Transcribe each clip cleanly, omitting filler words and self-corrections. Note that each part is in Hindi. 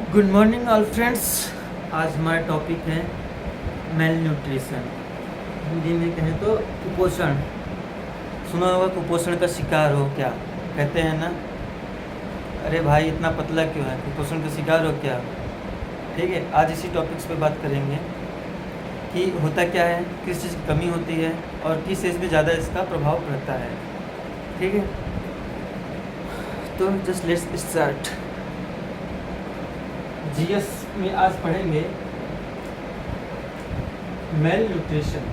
Good morning all friends. आज हमारा टॉपिक है मेल न्यूट्रिशन। हिंदी में कहें तो कुपोषण। सुना होगा कुपोषण का शिकार हो क्या, कहते हैं ना, अरे भाई इतना पतला क्यों है, कुपोषण का शिकार हो क्या। ठीक है, आज इसी टॉपिक्स पे बात करेंगे कि होता क्या है, किस चीज़ की कमी होती है और किस एज में ज़्यादा इसका प्रभाव पड़ता है। ठीक है, तो जस्ट लेट्स स्टार्ट। जीएस में आज पढ़ेंगे मेल न्यूट्रिशन।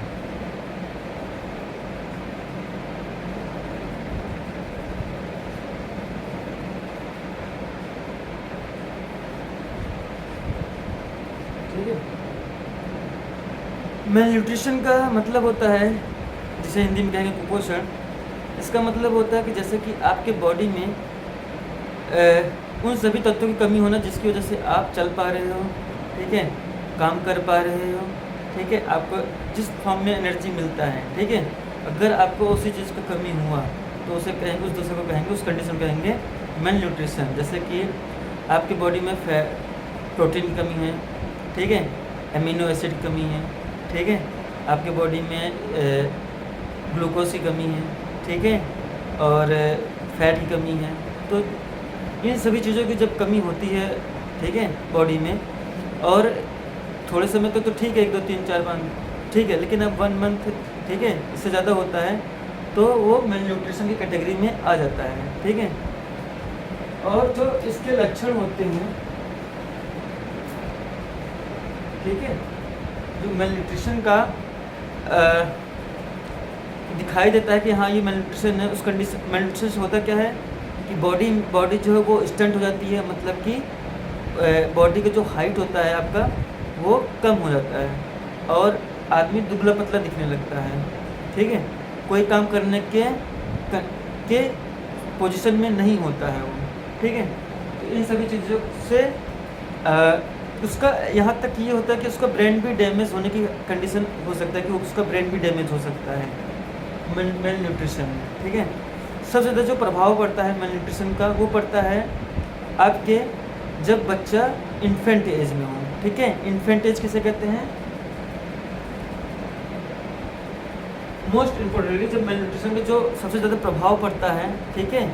ठीक है, मेल न्यूट्रिशन का मतलब होता है, जिसे हिंदी में कहेंगे कुपोषण। इसका मतलब होता है कि जैसे कि आपके बॉडी में उन सभी तत्वों की कमी होना जिसकी वजह से आप चल पा रहे हो, ठीक है, काम कर पा रहे हो, ठीक है, आपको जिस फॉर्म में एनर्जी मिलता है। ठीक है, अगर आपको उसी चीज़ का कमी हुआ तो उसे कहेंगे, उस दूसरे को कहेंगे, उस कंडीशन को कहेंगे मेल न्यूट्रिशन। जैसे कि आपकी बॉडी में प्रोटीन की कमी है, ठीक है, एमिनो एसिड की कमी है, ठीक है, आपके बॉडी में ग्लूकोज की कमी है, ठीक है, और फैट की कमी है। तो इन सभी चीज़ों की जब कमी होती है, ठीक है, बॉडी में, और थोड़े समय तक तो ठीक है, 1 2 3 4 5 ठीक है, लेकिन अब 1 मंथ, ठीक है, इससे ज़्यादा होता है तो वो मेल न्यूट्रिशन की कैटेगरी में आ जाता है। ठीक है, और जो इसके लक्षण होते हैं, ठीक है, जो मेल न्यूट्रिशन का दिखाई देता है कि हाँ ये मेल न्यूट्रिशन है, उस कंडीशन मेल न्यूट्रिशन से होता क्या है कि बॉडी जो है वो स्टंट हो जाती है, मतलब कि बॉडी का जो हाइट होता है आपका वो कम हो जाता है और आदमी दुबला पतला दिखने लगता है। ठीक है, कोई काम करने के पोजीशन में नहीं होता है वो। ठीक है, तो इन सभी चीज़ों से उसका यहाँ तक ये होता है कि उसका ब्रेन भी डैमेज होने की कंडीशन हो सकता है, कि उसका ब्रेन भी डैमेज हो सकता है मेल न्यूट्रिशन में। ठीक है, सबसे ज़्यादा जो प्रभाव पड़ता है मेल न्यूट्रिशन का वो पड़ता है आपके जब बच्चा इन्फेंट एज में हो। ठीक है, इन्फेंट एज किसे कहते हैं, मोस्ट इम्पोर्टेंटली जब मेल न्यूट्रिशन में जो सबसे ज़्यादा प्रभाव पड़ता है, ठीक है,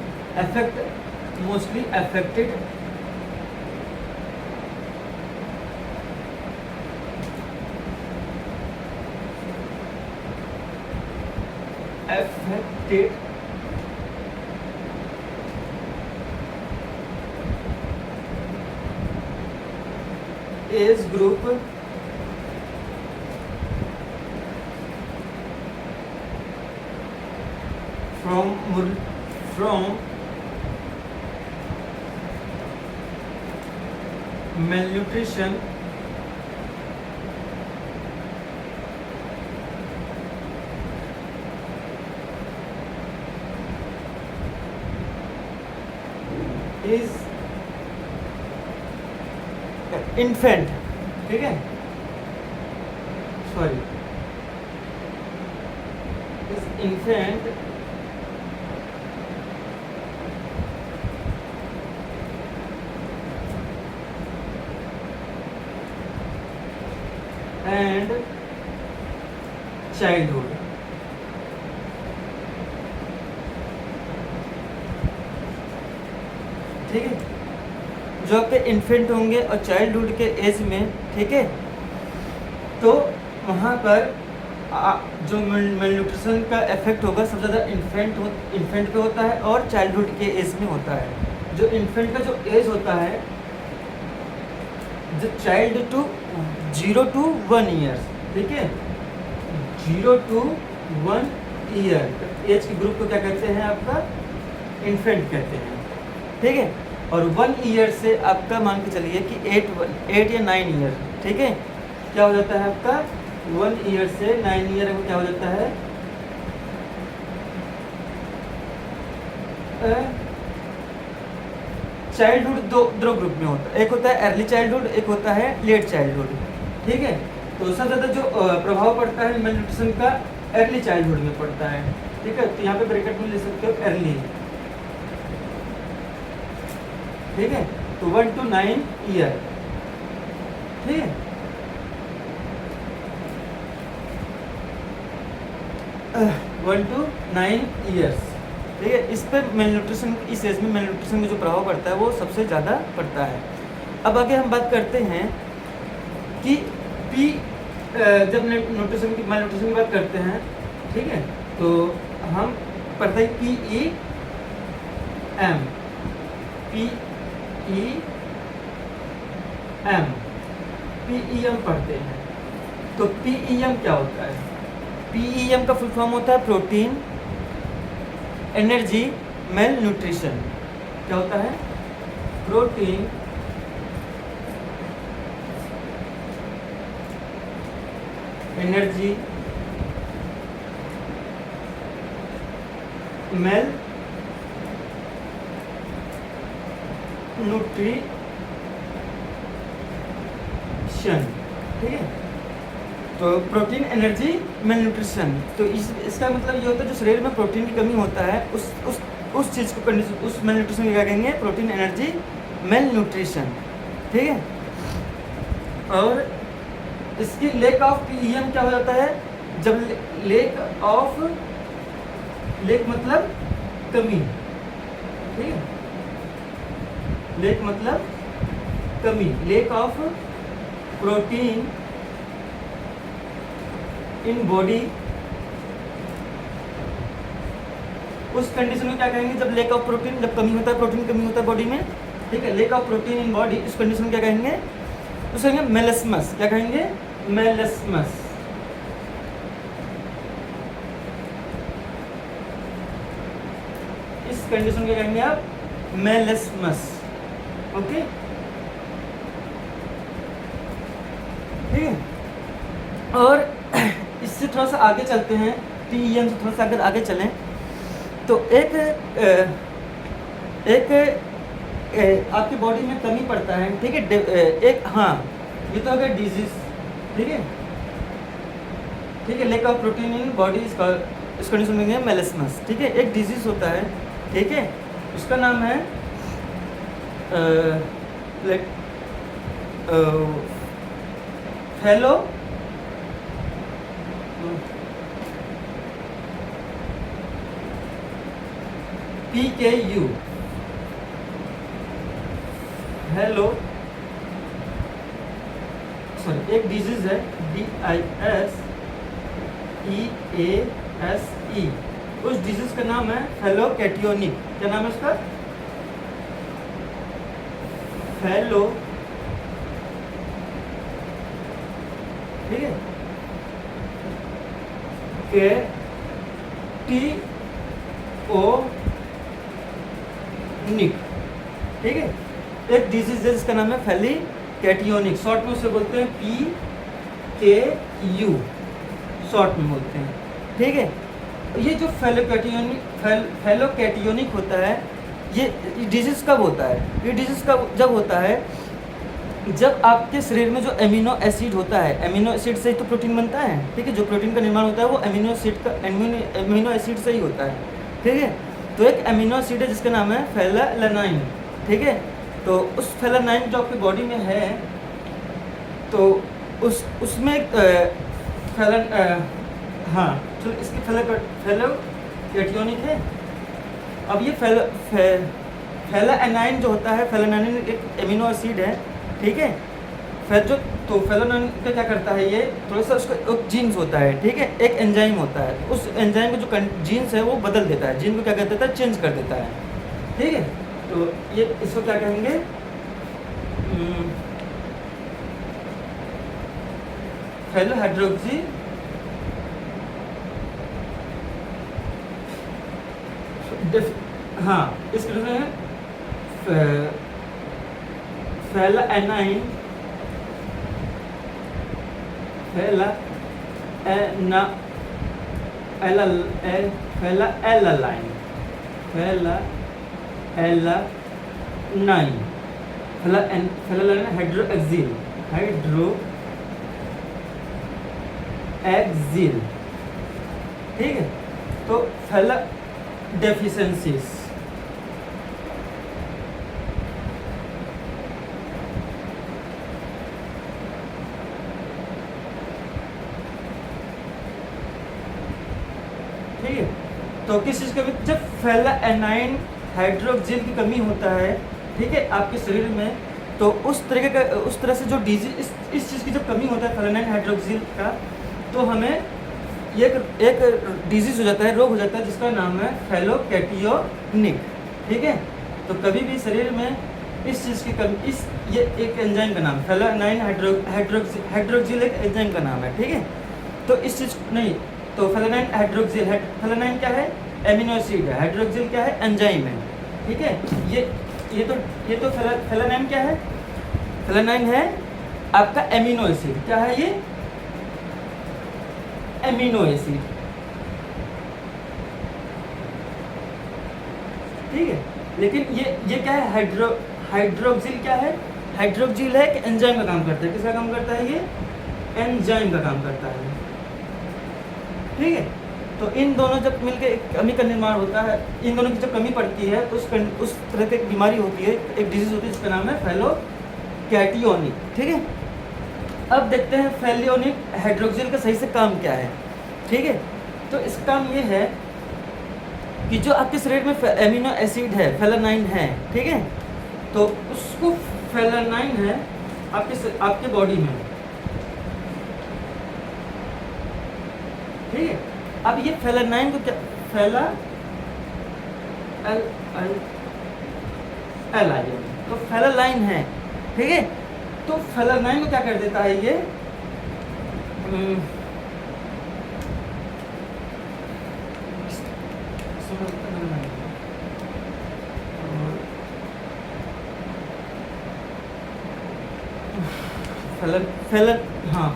mostly affected age group from malnutrition is infant। ठीक है, सॉरी, इस infant एंड चाइल्डहुड। ठीक है, जो आपके इन्फेंट होंगे और चाइल्डहुड के एज में, ठीक है, तो वहाँ पर जो मेल न्यूट्रिशन का इफेक्ट होगा सबसे ज़्यादा इन्फेंट पे होता है और चाइल्डहुड के एज में होता है। जो इन्फेंट का जो एज होता है, जो चाइल्ड टू 0 to 1 ईयर्स, ठीक है, 0 to 1 ईयर एज के ग्रुप को क्या कहते हैं, आपका इन्फेंट कहते हैं। ठीक है, और 1 ईयर से आपका मान के चलिए कि 8 या 9 ईयर, ठीक है, क्या हो जाता है आपका 1 ईयर से 9 ईयर में क्या हो जाता है, चाइल्डहुड दो ग्रुप में होता है, एक होता है अर्ली चाइल्डहुड, एक होता है लेट चाइल्डहुड। ठीक है, तो सबसे ज़्यादा जो प्रभाव पड़ता है मेल न्यूट्रिशन का अर्ली चाइल्डहुड में पड़ता है। ठीक है, तो यहाँ पे ब्रैकेट में ले सकते हो अर्ली। ठीक है, तो 1 to 9 ईयर ठीक है। 1 to 9 ईयर्स, ठीक है। इस पर मेल न्यूट्रिशन, इस एज में मेल न्यूट्रिशन का जो प्रभाव पड़ता है वो सबसे ज़्यादा पड़ता है। अब आगे हम बात करते हैं कि पी, जब न्यूट्रिशन की, मेल न्यूट्रिशन की बात करते हैं, ठीक है, तो हम पढ़ते हैं PEM, PEM पढ़ते हैं। तो PEM क्या होता है? PEM का फुल फॉर्म होता है प्रोटीन एनर्जी मेल न्यूट्रिशन। क्या होता है? प्रोटीन एनर्जी मेल न्यूट्रिशन, ठीक है। तो प्रोटीन एनर्जी मेल न्यूट्रिशन, तो इसका मतलब ये होता है जो शरीर में प्रोटीन की कमी होता है उस चीज़ को कंडीशन, उस मेल न्यूट्रिशन को क्या कहेंगे? प्रोटीन एनर्जी मेल न्यूट्रिशन, ठीक है। और इसकी लेक ऑफ पीएम क्या हो जाता है? जब लेक मतलब कमी, ठीक है, लेक मतलब कमी, lake of protein in body, उस कंडीशन में क्या कहेंगे? जब लेक ऑफ प्रोटीन, जब कमी होता है, प्रोटीन कमी होता है बॉडी में, ठीक है, lake of protein in body, इस कंडीशन में क्या कहेंगे? उसे कहेंगे मेलिस्मस। क्या कहेंगे? मेलिस्मस। इस कंडीशन को कहेंगे आप मेलिस्मस, ओके, ठीक है। और इससे थोड़ा सा आगे चलते हैं, PEM से थोड़ा सा अगर आगे चलें तो एक आपकी बॉडी में कमी पड़ता है, ठीक है, एक, हाँ, ये तो हो गया डिजीज, ठीक है, ठीक है, lake of protein in body, इस कंडीशन में मेलिस्मस, ठीक है। एक डिजीज होता है, ठीक है, उसका नाम है फेलो PKU, हेलो, सॉरी, एक डिजीज है DISEASE, उस डिजीज का नाम है फैलोकैटियोनिक। क्या नाम है उसका? फैलो, ठीक है, कैटियोनिक, ठीक है, एक डिजीज है जिसका नाम है फैलोकैटियोनिक, शॉर्ट में उसे बोलते हैं PKU, शॉर्ट में बोलते हैं, ठीक है। ये जो फैलोकैटियोनिक होता है, ये डिजीज कब होता है? ये डिजीज कब जब होता है जब आपके शरीर में जो एमिनो एसिड होता है, एमिनो एसिड से ही तो प्रोटीन बनता है, ठीक है, जो प्रोटीन का निर्माण होता है वो एमिनो एसिड से ही होता है, ठीक है। तो एक एमिनो एसिड है जिसका नाम है फेलालानाइन, ठीक है। तो उस फेलालानाइन जो आपकी बॉडी में है, तो उसमें हाँ, तो इसकी फैलोकैटियोनिक है। अब ये फेलानाइन जो होता है, फेलानाइन एक एमिनो एसिड है, ठीक है। तो फेलानाइन का क्या करता है? ये थोड़ा सा उसका एक जीन्स होता है, ठीक है, एक एंजाइम होता है, उस एंजाइम का जो जीन्स है वो बदल देता है, जीन को क्या कर देता है? चेंज कर देता है, ठीक है। तो ये इसको क्या कहेंगे? फेलो हाइड्रोक्सी हाँ, इस तरह से फेलानाइन, फेलानाइन हाइड्रोक्सिल, ठीक है। तो फेला डेफिशिएंसीज, तो किस चीज़ की कमी, जब फेलानाइन हाइड्रोक्सिल की कमी होता है, ठीक है, आपके शरीर में, तो उस तरह से जो डिजीज इस चीज़ की जब कमी होता है फेलानाइन हाइड्रोक्सिल का, तो हमें एक डिजीज़ हो जाता है, रोग हो जाता है, जिसका नाम है फेलोकैटियोनिक, ठीक है। तो कभी भी शरीर में इस चीज़ की कमी, ये एक एंजाइम का नाम है, फेलानाइन हाइड्रोक्सिल एक एंजाइम का नाम है, ठीक है। तो इस चीज़ नहीं, तो फेलानाइन हाइड्रोक्सिल, फेलानाइन क्या है, एमिनो एसिड है, हाइड्रोक्सिल क्या है, एंजाइम है, ठीक है। ये तो फेलानाइन क्या है, फेलानाइन है आपका एमिनो एसिड, क्या है ये, एमिनो एसिड, ठीक है। लेकिन ये क्या है, हाइड्रोक्सिल क्या है, हाइड्रोक्सिल है कि एंजाइम का काम करता है, किसका काम करता है, ये एंजाइम का काम करता है, ठीक है। तो इन दोनों जब मिलकर एक कमी का निर्माण होता है, इन दोनों की जब कमी पड़ती है तो उस तरह की एक बीमारी होती है, एक डिजीज होती है जिसका नाम है फेलोकैटियोनिक, ठीक है। अब देखते हैं फेलियोनिक हाइड्रोक्सिल का सही से काम क्या है, ठीक है। तो इसका काम ये है कि जो आपके शरीर में एमिनो एसिड है, फेलानाइन है, ठीक है, तो उसको फेलानाइन है आपके बॉडी में, ठीक है। अब ये फेलानाइन को क्या, फेला एल आ गया, तो फेलानाइन है, ठीक है। तो फेलानाइन को क्या कर देता है, ये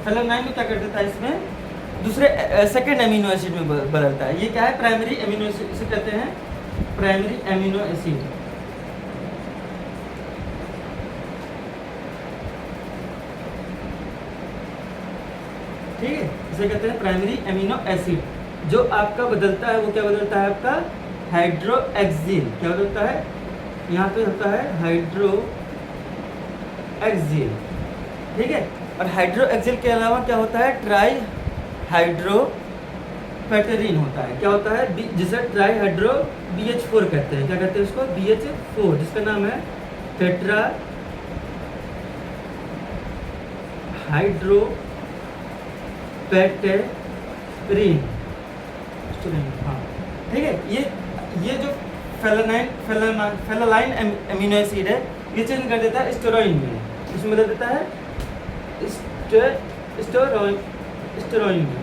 फेलानाइन को क्या कर देता है, इसमें दूसरे सेकेंड एमिनो एसिड में बदलता है। ये क्या है, प्राइमरी एमिनो एसिड, इसे कहते हैं प्राइमरी एमिनो एसिड, ठीक है, इसे कहते हैं प्राइमरी एमिनो एसिड। जो आपका बदलता है वो क्या बदलता है, आपका हाइड्रोक्सिल, क्या बदलता है, यहाँ पे होता है हाइड्रोक्सिल, ठीक है। और हाइड्रोक्सिल के अलावा क्या होता है, ट्राई हाइड्रोपेटेरिन होता है, क्या होता है, जिसे ट्राई हाइड्रो BH4 कहते हैं, क्या कहते हैं उसको, BH4, जिसका नाम है टेट्रा हाइड्रोपेटेरिन, हाँ, ठीक है। ये जो फेलानाइन एमिनो एसिड है, ये चेंज कर देता है स्टेरॉइड में, इसमें बदल देता है स्टेरॉइड में।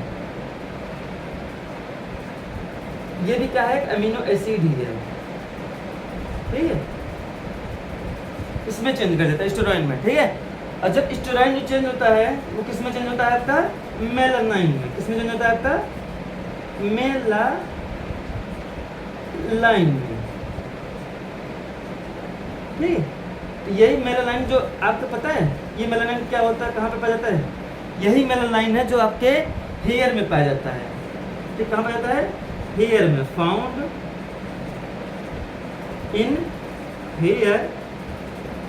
ये भी क्या है, अमीनो एसिड ही है, ठीक है, इसमें चेंज कर देता है स्टेरॉइड में, ठीक है। और जब स्टेरॉइड जो चेंज होता है वो किस में चेंज होता है, आपका मेलानाइन में, किसमें चेंज होता है, आपका मेलानाइन में, ठीक है। तो यही मेलानाइन जो आपको पता है, ये मेलानाइन क्या होता है, कहाँ पे पाया जाता है, यही मेलानाइन है जो आपके हेयर में पाया जाता है, ठीक, कहाँ पाया जाता है, हेयर में, फाउंड इन हेयर,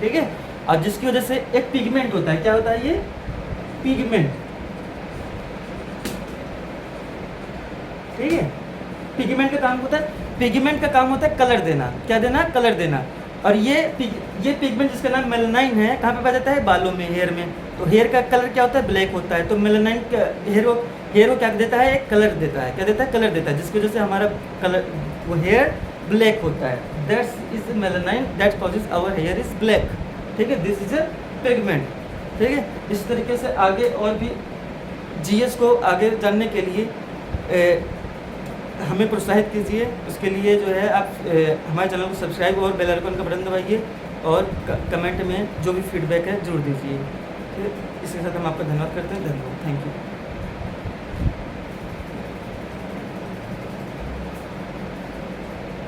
ठीक है। और जिसकी वजह से एक पिगमेंट होता है, क्या होता है, ये पिगमेंट, ठीक है। पिगमेंट का काम होता है, पिगमेंट का काम होता है कलर देना, क्या देना, कलर देना। और ये पिगमेंट जिसका नाम मेलानाइन है, कहाँ पे पाया जाता है, बालों में, हेयर में। तो हेयर का कलर क्या होता है, ब्लैक होता है। तो मेलानाइन हेयर को क्या देता है, एक कलर देता है, क्या देता है, कलर देता है, जिसकी वजह से हमारा कलर, वो हेयर ब्लैक होता है। That's is melanin that causes our hair is black, ठीक है, दिस इज अ पिगमेंट, ठीक है। इस तरीके से आगे और भी GS को आगे जानने के लिए हमें प्रोत्साहित कीजिए। उसके लिए जो है आप हमारे चैनल को सब्सक्राइब और बेल आइकन का बटन दबाइए और कमेंट में जो भी फीडबैक है जरूर दीजिए। इसके साथ हम आपका धन्यवाद करते हैं। धन्यवाद, थैंक यू।